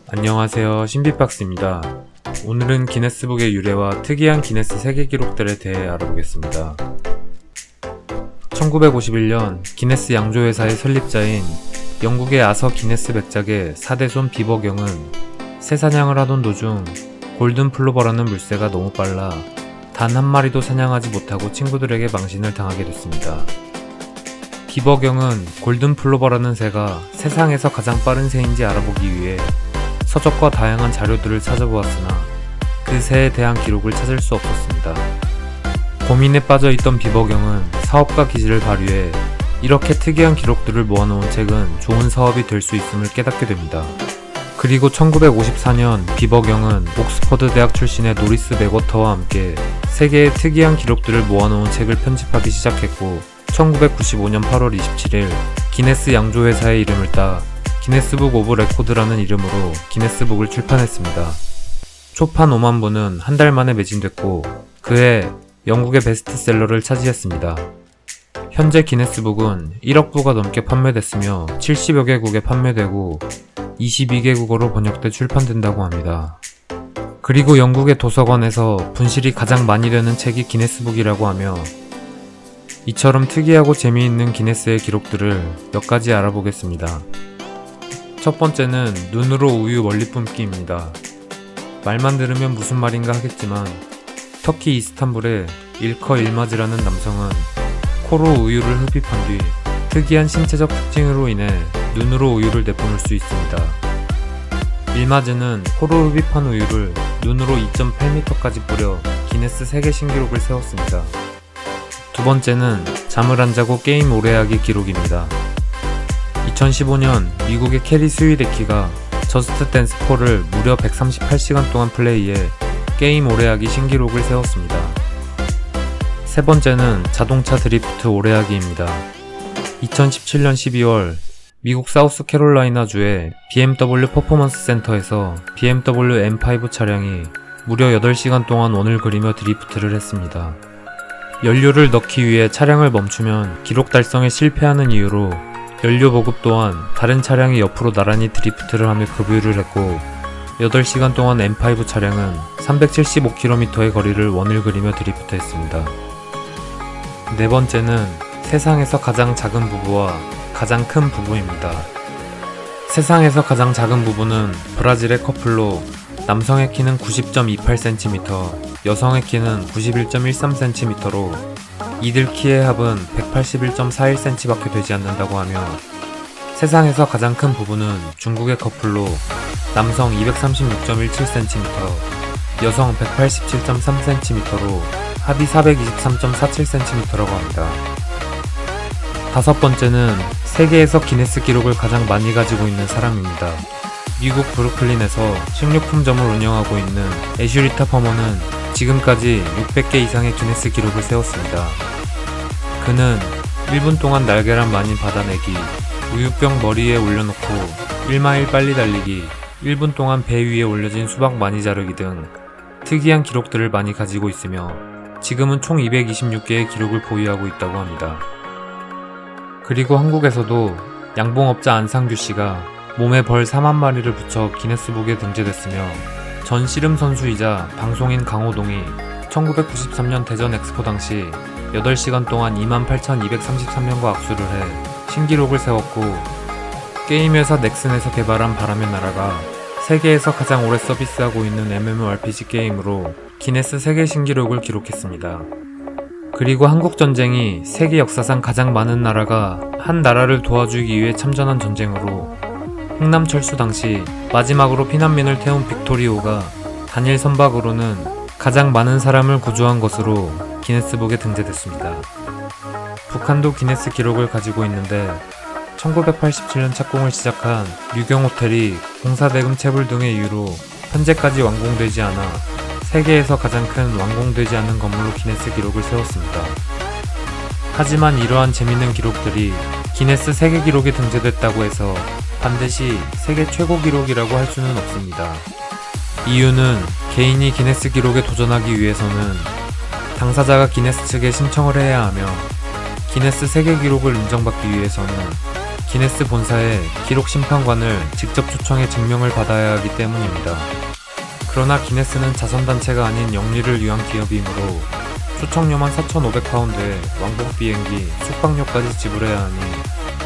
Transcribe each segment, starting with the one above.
안녕하세요, 신비박스입니다. 오늘은 기네스북의 유래와 특이한 기네스 세계 기록들에 대해 알아보겠습니다. 1951년 기네스 양조회사의 설립자인 영국의 아서 기네스 백작의 4대손 비버경은 새 사냥을 하던 도중 골든 플로버라는 물새가 너무 빨라 단 한 마리도 사냥하지 못하고 친구들에게 망신을 당하게 됐습니다. 비버경은 골든 플로버라는 새가 세상에서 가장 빠른 새인지 알아보기 위해 서적과 다양한 자료들을 찾아보았으나 그 새에 대한 기록을 찾을 수 없었습니다. 고민에 빠져있던 비버경은 사업가 기질을 발휘해 이렇게 특이한 기록들을 모아놓은 책은 좋은 사업이 될 수 있음을 깨닫게 됩니다. 그리고 1954년 비버경은 옥스퍼드 대학 출신의 노리스 맥워터와 함께 세계의 특이한 기록들을 모아놓은 책을 편집하기 시작했고 1995년 8월 27일 기네스 양조회사의 이름을 따 기네스북 오브 레코드라는 이름으로 기네스북을 출판했습니다. 초판 5만 부는 한 달 만에 매진됐고 그해 영국의 베스트셀러를 차지했습니다. 현재 기네스북은 1억 부가 넘게 판매됐으며 70여 개국에 판매되고 22개국어로 번역돼 출판된다고 합니다. 그리고 영국의 도서관에서 분실이 가장 많이 되는 책이 기네스북이라고 하며 이처럼 특이하고 재미있는 기네스의 기록들을 몇 가지 알아보겠습니다. 첫 번째는 눈으로 우유 멀리 뿜기입니다. 말만 들으면 무슨 말인가 하겠지만 터키 이스탄불의 일커 일마즈라는 남성은 코로 우유를 흡입한 뒤 특이한 신체적 특징으로 인해 눈으로 우유를 내뿜을 수 있습니다. 일마즈는 코로 흡입한 우유를 눈으로 2.8m까지 뿌려 기네스 세계 신기록을 세웠습니다. 두 번째는 잠을 안 자고 게임 오래 하기 기록입니다. 2015년 미국의 캐리 스위데키가 저스트 댄스 4를 무려 138시간 동안 플레이해 게임 오래하기 신기록을 세웠습니다. 세 번째는 자동차 드리프트 오래하기입니다. 2017년 12월 미국 사우스캐롤라이나주의 BMW 퍼포먼스 센터에서 BMW M5 차량이 무려 8시간 동안 원을 그리며 드리프트를 했습니다. 연료를 넣기 위해 차량을 멈추면 기록 달성에 실패하는 이유로 연료 보급 또한 다른 차량이 옆으로 나란히 드리프트를 하며 급유를 했고 8시간 동안 M5 차량은 375km의 거리를 원을 그리며 드리프트했습니다. 네 번째는 세상에서 가장 작은 부부와 가장 큰 부부입니다. 세상에서 가장 작은 부부는 브라질의 커플로 남성의 키는 90.28cm, 여성의 키는 91.13cm로 이들 키의 합은 181.41cm 밖에 되지 않는다고 하며 세상에서 가장 큰 부부는 중국의 커플로 남성 236.17cm, 여성 187.3cm로 합이 423.47cm라고 합니다. 다섯 번째는 세계에서 기네스 기록을 가장 많이 가지고 있는 사람입니다. 미국 브루클린에서 식료품점을 운영하고 있는 애슈리타 퍼머는 지금까지 600개 이상의 기네스 기록을 세웠습니다. 그는 1분 동안 날계란 많이 받아내기, 우유병 머리에 올려놓고 1마일 빨리 달리기, 1분 동안 배 위에 올려진 수박 많이 자르기 등 특이한 기록들을 많이 가지고 있으며 지금은 총 226개의 기록을 보유하고 있다고 합니다. 그리고 한국에서도 양봉업자 안상규 씨가 몸에 벌 4만 마리를 붙여 기네스북에 등재됐으며 전 씨름 선수이자 방송인 강호동이 1993년 대전 엑스포 당시 8시간 동안 28,233명과 악수를 해 신기록을 세웠고 게임 회사 넥슨에서 개발한 바람의 나라가 세계에서 가장 오래 서비스하고 있는 MMORPG 게임으로 기네스 세계 신기록을 기록했습니다. 그리고 한국전쟁이 세계 역사상 가장 많은 나라가 한 나라를 도와주기 위해 참전한 전쟁으로 흥남철수 당시 마지막으로 피난민을 태운 빅토리오가 단일 선박으로는 가장 많은 사람을 구조한 것으로 기네스북에 등재됐습니다. 북한도 기네스 기록을 가지고 있는데 1987년 착공을 시작한 류경호텔이 공사대금 체불 등의 이유로 현재까지 완공되지 않아 세계에서 가장 큰 완공되지 않은 건물로 기네스 기록을 세웠습니다. 하지만 이러한 재밌는 기록들이 기네스 세계 기록에 등재됐다고 해서 반드시 세계 최고 기록이라고 할 수는 없습니다. 이유는 개인이 기네스 기록에 도전하기 위해서는 당사자가 기네스 측에 신청을 해야 하며 기네스 세계 기록을 인정받기 위해서는 기네스 본사의 기록 심판관을 직접 초청해 증명을 받아야 하기 때문입니다. 그러나 기네스는 자선단체가 아닌 영리를 위한 기업이므로 초청료만 4,500파운드에 왕복 비행기, 숙박료까지 지불해야 하니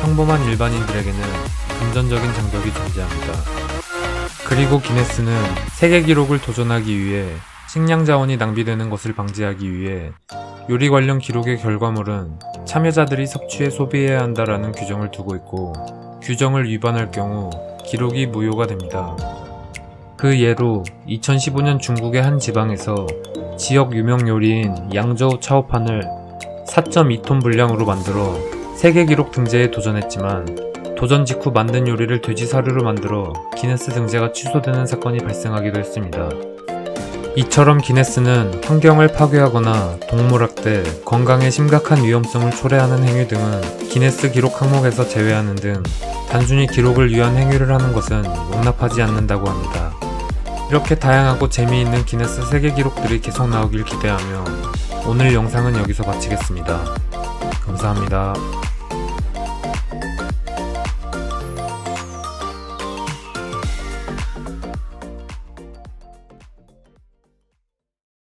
평범한 일반인들에게는 금전적인 장벽이 존재합니다. 그리고 기네스는 세계 기록을 도전하기 위해 식량 자원이 낭비되는 것을 방지하기 위해 요리 관련 기록의 결과물은 참여자들이 섭취해 소비해야 한다라는 규정을 두고 있고, 규정을 위반할 경우 기록이 무효가 됩니다. 그 예로 2015년 중국의 한 지방에서 지역 유명 요리인 양저우 차오판을 4.2톤 분량으로 만들어 세계 기록 등재에 도전했지만 도전 직후 만든 요리를 돼지 사료로 만들어 기네스 등재가 취소되는 사건이 발생하기도 했습니다. 이처럼 기네스는 환경을 파괴하거나 동물학대, 건강에 심각한 위험성을 초래하는 행위 등은 기네스 기록 항목에서 제외하는 등 단순히 기록을 위한 행위를 하는 것은 용납하지 않는다고 합니다. 이렇게 다양하고 재미있는 기네스 세계 기록들이 계속 나오길 기대하며 오늘 영상은 여기서 마치겠습니다. 감사합니다.